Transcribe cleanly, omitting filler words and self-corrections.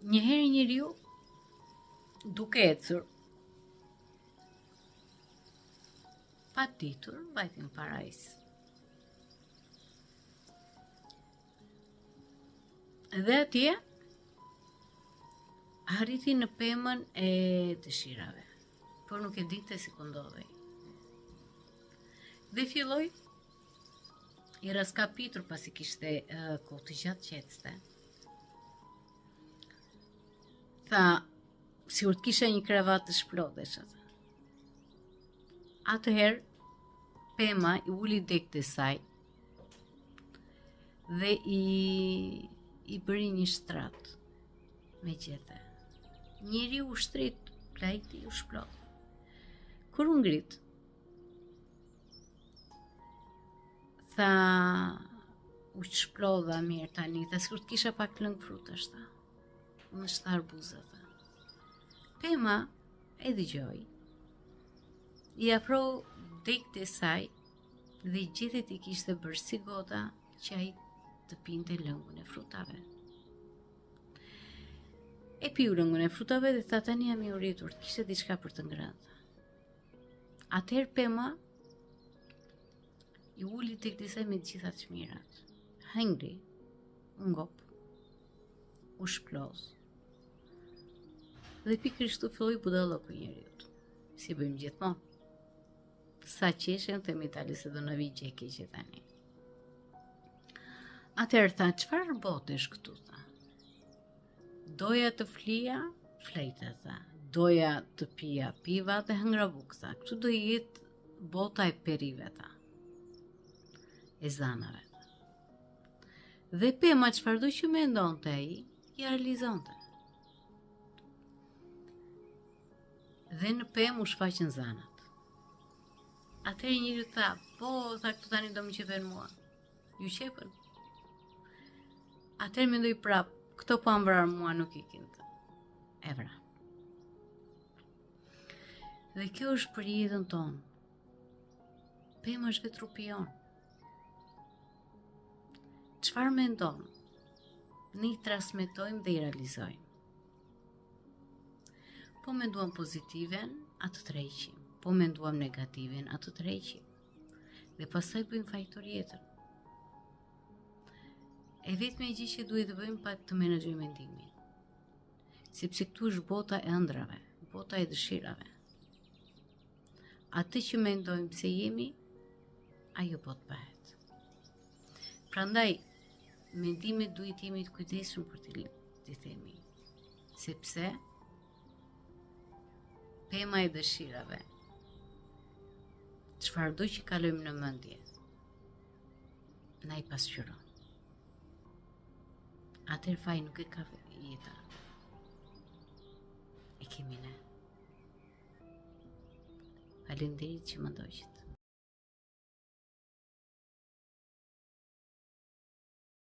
Njëherë njeriu duke ecur pa ditur vajti në parajs. Dhe atje arriti në pemën e dëshirave, por nuk e dinte si ku ndodhej. Dhe filloi i raskapitur pasi kishte kohë të gjatë që ecte. Tha, sigur të kisha një kravat të shplodesh atë. Atëherë, pema i uli dek të saj dhe i bëri një shtrat me gjethe. Njeri u shtrit, plajti u shplod. Kur u ngrit, tha, u shplodha mirë tani, tha sikur të kisha pak lëng frutash, tha. Në shtar buzë, tha. Pema e dëgjoi. I afroi dek të saj dhe gjethet i kishte bërë si gota që ai të pinte lëngun e frutave. E piu lëngun e frutave dhe tha tani jam i uritur, të kishte diçka për të ngrënë. Atëherë pema i uli tek të saj me të gjitha çmirat. Hëngri, u ngop, u shplodh. Dhe pikërisht u filloi budalloku i njeriut. Si bëjmë gjithmonë. Sa qeshen të mitali se do në vi gjeki që tani. Atëherë tha, çfarë botesh këtu, tha? Doja të flija, flejta, tha. Doja të pija, piva dhe hëngra bukë, tha. Këtu do jetë bota e perive, tha. E zanave, tha. Dhe pema çfarë do që mendonte ai, i realizonte. Dhe në pemë u shfaqën zanat. Atëherë njëri tha, po, tha këtu tani do më qepen mua. Ju qepën. Atëherë mendoj prap, këto po ambrar mua nuk ikin, tha. E vra. Dhe kjo është për jetën tonë. Pema është vetë trupi jonë. Çfarë mendon? Ne i transmetojmë dhe i realizojmë. Po menduam pozitiven, atë të rreqim. Po menduam negativen, atë të rreqim. Dhe pastaj bëjmë fajtor jetën. E vetme gjë që duhet të bëjmë pa të menaxhojmë mendimin. Sepse këtu është bota e ëndrave, bota e dëshirave. Atë që mendojmë se jemi, ajo po të bëhet. Prandaj, mendimet duhet jemi të kujdesshëm për t'i themi. Sepse pema e dëshirave, çfarëdo që kalojmë në mendje, na i pasqyron. Atëherë faj nuk e ka jeta. E kemi ne. Faleminderit që më ndoqët.